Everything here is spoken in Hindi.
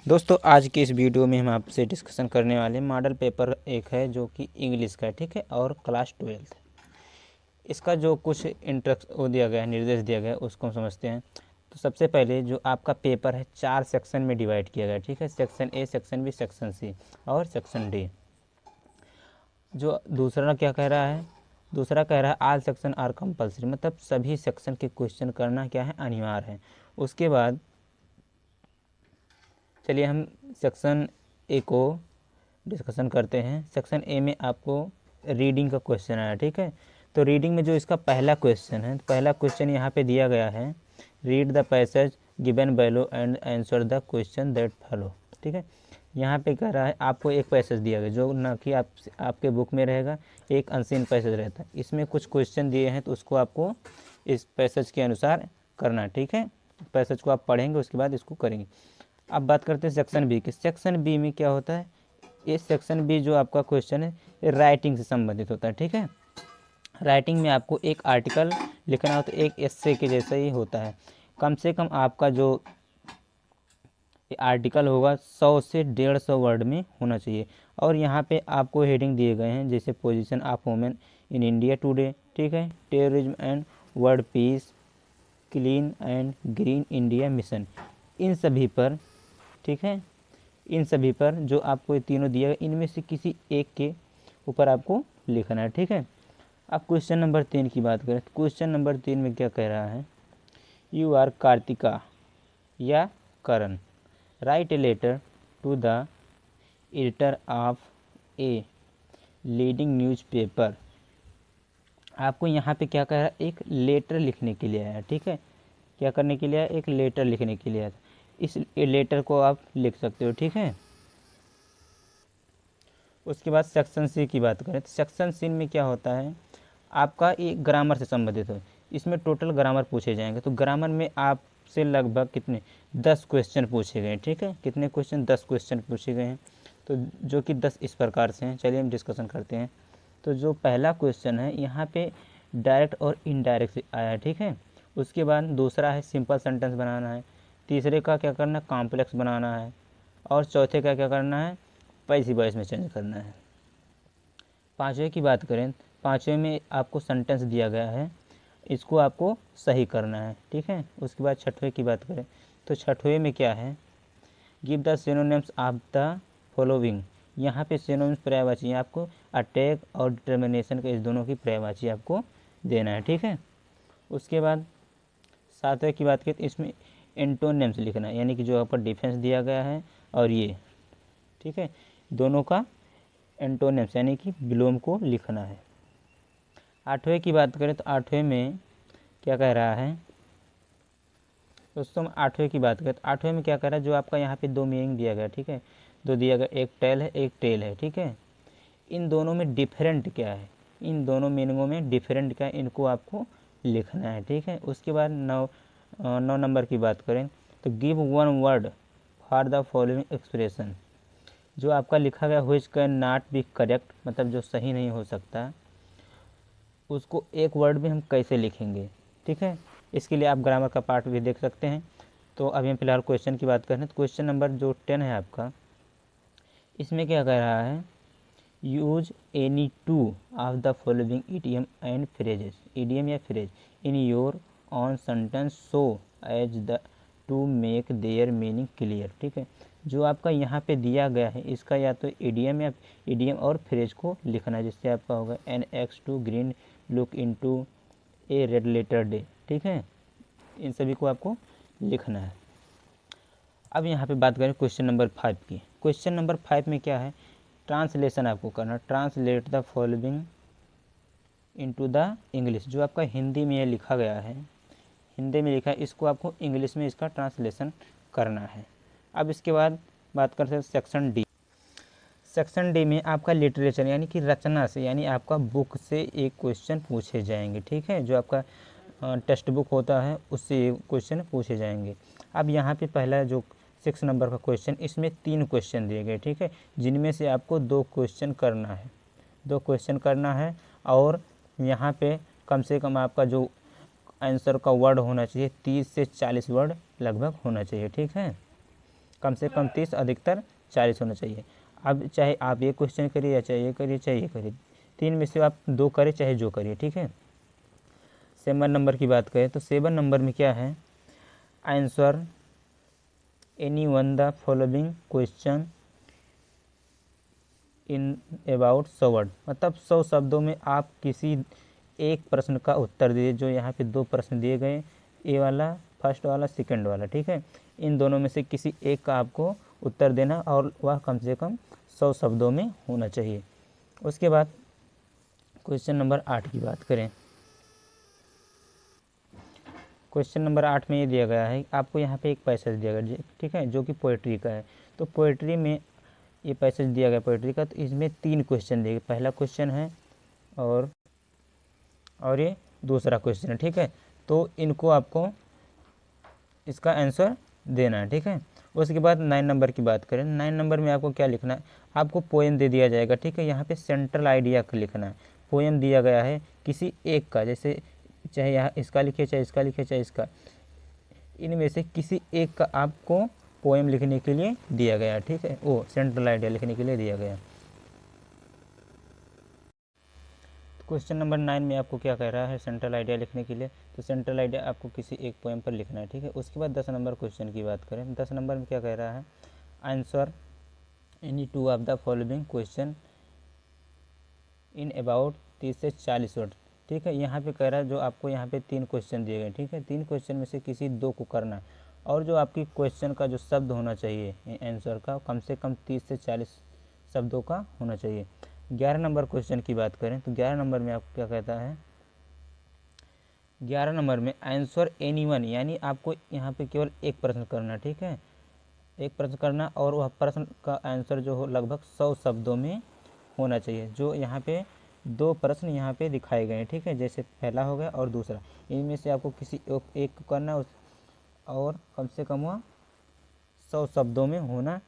दोस्तों आज की इस वीडियो में हम आपसे डिस्कशन करने वाले मॉडल पेपर एक है जो कि इंग्लिश का है, ठीक है, और क्लास 12th। इसका जो कुछ वो दिया गया है, निर्देश दिया गया है, उसको हम समझते हैं। तो सबसे पहले जो आपका पेपर है 4 सेक्शन में डिवाइड किया गया है, ठीक है। Section A, section B, section C और सेक्शन डी। जो दूसरा क्या कह रहा है, दूसरा कह रहा है ऑल सेक्शन आर कंपलसरी, मतलब सभी सेक्शन के क्वेश्चन करना क्या है, अनिवार्य है। उसके बाद चलिए हम सेक्शन ए को डिस्कशन करते हैं। सेक्शन ए में आपको रीडिंग का क्वेश्चन आया, ठीक है। तो रीडिंग में जो इसका पहला क्वेश्चन है, पहला क्वेश्चन यहाँ पे दिया गया है, read the passage given below and answer the question that follow, ठीक है। यहाँ पे कह रहा है आपको एक पैसेज दिया गया जो ना कि आपके बुक में रहेगा, एक अनसीन पैसेज रहता है। इसमें कुछ क्वेश्चन दिए हैं तो उसको आपको इस पैसेज के अनुसार करना है, ठीक है। पैसेज को आप पढ़ेंगे, उसके बाद इसको करेंगे। अब बात करते हैं सेक्शन बी की। सेक्शन बी में क्या होता है, ये सेक्शन बी जो आपका क्वेश्चन है ये राइटिंग से संबंधित होता है, ठीक है। राइटिंग में आपको एक आर्टिकल लिखना होता है, एक एस्से के जैसा ही होता है। कम से कम आपका जो आर्टिकल होगा 100 से 150 वर्ड में होना चाहिए। और यहाँ पे आपको हेडिंग दिए गए हैं, जैसे position of women in India today, ठीक है, terrorism and world peace, clean and green India mission, इन सभी पर, ठीक है, इन सभी पर जो आपको ये तीनों दिया गया, इनमें से किसी एक के ऊपर आपको लिखना है, ठीक है। अब क्वेश्चन नंबर 3 की बात करें तो क्वेश्चन नंबर 3 में क्या कह रहा है, यू आर कार्तिका या Karan, write a letter to the editor of a leading newspaper. आपको यहाँ पे क्या कह रहा है, एक लेटर लिखने के लिए आया, ठीक है। क्या करने के लिए आया, एक लेटर लिखने के लिए आया। इस लेटर को आप लिख सकते हो, ठीक है। उसके बाद सेक्शन सी की बात करें तो सेक्शन सी में क्या होता है, आपका ये ग्रामर से संबंधित हो। इसमें टोटल ग्रामर पूछे जाएंगे। तो ग्रामर में आपसे लगभग कितने 10 क्वेश्चन पूछे गए हैं, ठीक है। कितने क्वेश्चन, 10 क्वेश्चन पूछे गए हैं। तो जो कि 10 इस प्रकार से हैं, चलिए हम डिस्कशन करते हैं। तो जो पहला क्वेश्चन है यहाँ पे डायरेक्ट और इनडायरेक्ट से आया है, ठीक है। उसके बाद दूसरा है सिंपल सेंटेंस बनाना है, तीसरे का क्या करना है, कॉम्प्लेक्स बनाना है, और चौथे का क्या करना है, पैसिव वॉइस में चेंज करना है। पाँचवें की बात करें, पाँचवें में आपको सेंटेंस दिया गया है, इसको आपको सही करना है, ठीक है। उसके बाद छठवें की बात करें तो छठवें में क्या है, give the synonyms of the following. यहाँ पे सिनोनिम्स पर्यायवाची आपको अटैक और डिटर्मिनेशन के इस दोनों की पर्यायवाची आपको देना है, ठीक है। उसके बाद सातवें की बात करें तो इसमें एंटोनिम्स लिखना है, यानी कि जो आपका डिफेंस दिया गया है और ये, ठीक है, दोनों का एंटोनिम्स यानी कि विलोम को लिखना है। आठवें की बात करें तो आठवें में क्या कह रहा है दोस्तों, आठवें की बात करें तो आठवें में क्या कह रहा है, जो आपका यहाँ पे दो मीनिंग दिया गया, ठीक है, दो दिया गया, एक टेल है एक टेल है, ठीक है। इन दोनों में डिफरेंट क्या है, इन दोनों मीनिंगों में डिफरेंट क्या है, इनको आपको लिखना है, ठीक है। उसके बाद 9 नंबर की बात करें तो give one word for the following expression. जो आपका लिखा गया which can not be correct, मतलब जो सही नहीं हो सकता, उसको एक वर्ड में हम कैसे लिखेंगे, ठीक है। इसके लिए आप ग्रामर का पार्ट भी देख सकते हैं। तो अभी हम फिलहाल क्वेश्चन की बात करें तो क्वेश्चन नंबर जो 10 है आपका, इसमें क्या कह रहा है, use any two of the following idiom and phrases, idiom या phrase in your own sentence so as the to make their meaning clear, ठीक है। जो आपका यहाँ पे दिया गया है इसका या तो ईडियम या ईडियम और फ्रेज को लिखना है, जिससे आपका होगा an ex to green look into a red letter day, ठीक है। इन सभी को आपको लिखना है। अब यहाँ पे बात करें क्वेश्चन नंबर 5 की। क्वेश्चन नंबर 5 में क्या है, ट्रांसलेशन आपको करना, translate the following into the English. जो आपका हिंदी में ये लिखा गया है, हिंदी में लिखा है, इसको आपको इंग्लिश में इसका ट्रांसलेशन करना है। अब इसके बाद बात करते हैं सेक्शन डी। सेक्शन डी में आपका लिटरेचर यानी कि रचना से, यानी आपका बुक से एक क्वेश्चन पूछे जाएंगे, ठीक है। जो आपका टेक्स्ट बुक होता है उससे क्वेश्चन पूछे जाएंगे। अब यहाँ पे पहला जो 6 नंबर का क्वेश्चन, इसमें 3 क्वेश्चन दिए गए, ठीक है, जिनमें से आपको 2 क्वेश्चन करना है, 2 क्वेश्चन करना है। और यहाँ पे कम से कम आपका जो आंसर का वर्ड होना चाहिए 30 से 40 वर्ड लगभग होना चाहिए, ठीक है। कम से कम 30, अधिकतर 40 होना चाहिए। अब चाहे आप ये क्वेश्चन करिए या चाहे ये करिए चाहे ये करिए, 3 में से आप 2 करिए चाहे जो करिए, ठीक है। 7 नंबर की बात करें तो 7 नंबर में क्या है, answer any one the following question in about 100 word, मतलब 100 शब्दों में आप किसी एक प्रश्न का उत्तर दीजिए। जो यहाँ पे 2 प्रश्न दिए गए, ए वाला फर्स्ट वाला सेकंड वाला, ठीक है। इन दोनों में से किसी एक का आपको उत्तर देना और वह कम से कम 100 शब्दों में होना चाहिए। उसके बाद क्वेश्चन नंबर 8 की बात करें। क्वेश्चन नंबर 8 में ये दिया गया है, आपको यहाँ पे एक पैसेज दिया गया, ठीक है, जो कि पोएट्री का है। तो पोएट्री में ये पैसेज दिया गया पोएट्री का, तो इसमें 3 क्वेश्चन दिए गए। पहला क्वेश्चन है और ये दूसरा क्वेश्चन है, ठीक है। तो इनको आपको इसका आंसर देना है, ठीक है। उसके बाद 9 नंबर की बात करें, 9 नंबर में आपको क्या लिखना है, आपको पोएम दे दिया जाएगा, ठीक है। यहाँ पे सेंट्रल आइडिया का लिखना है। पोएम दिया गया है किसी एक का, जैसे चाहे यहाँ इसका लिखिए चाहे इसका लिखिए चाहे इसका, इनमें से किसी एक का आपको पोएम लिखने के लिए दिया गया, ठीक है। वो सेंट्रल आइडिया लिखने के लिए दिया गया। क्वेश्चन नंबर 9 में आपको क्या कह रहा है, सेंट्रल आइडिया लिखने के लिए, तो सेंट्रल आइडिया आपको किसी एक पोएम पर लिखना है, ठीक है। उसके बाद 10 नंबर क्वेश्चन की बात करें, 10 नंबर में क्या कह रहा है, answer any 2 of the following question in about 30 से 40 वर्ड, ठीक है। यहाँ पे कह रहा है जो आपको यहाँ पे 3 क्वेश्चन दिए गए, ठीक है। 3 क्वेश्चन में से किसी 2 को करना है और जो आपकी क्वेश्चन का जो शब्द होना चाहिए आंसर का, कम से कम 30 से 40 शब्दों का होना चाहिए। 11 नंबर क्वेश्चन की बात करें तो 11 नंबर में आपको क्या कहता है, 11 नंबर में आंसर एनी वन, यानी आपको यहाँ पे केवल एक प्रश्न करना, ठीक है, एक प्रश्न करना और वह प्रश्न का आंसर जो हो लगभग 100 शब्दों में होना चाहिए। जो यहाँ पे 2 प्रश्न यहाँ पे दिखाए गए हैं, ठीक है, जैसे पहला हो गया और दूसरा, इनमें से आपको किसी एक को करना और कम से कम वह 100 शब्दों में होना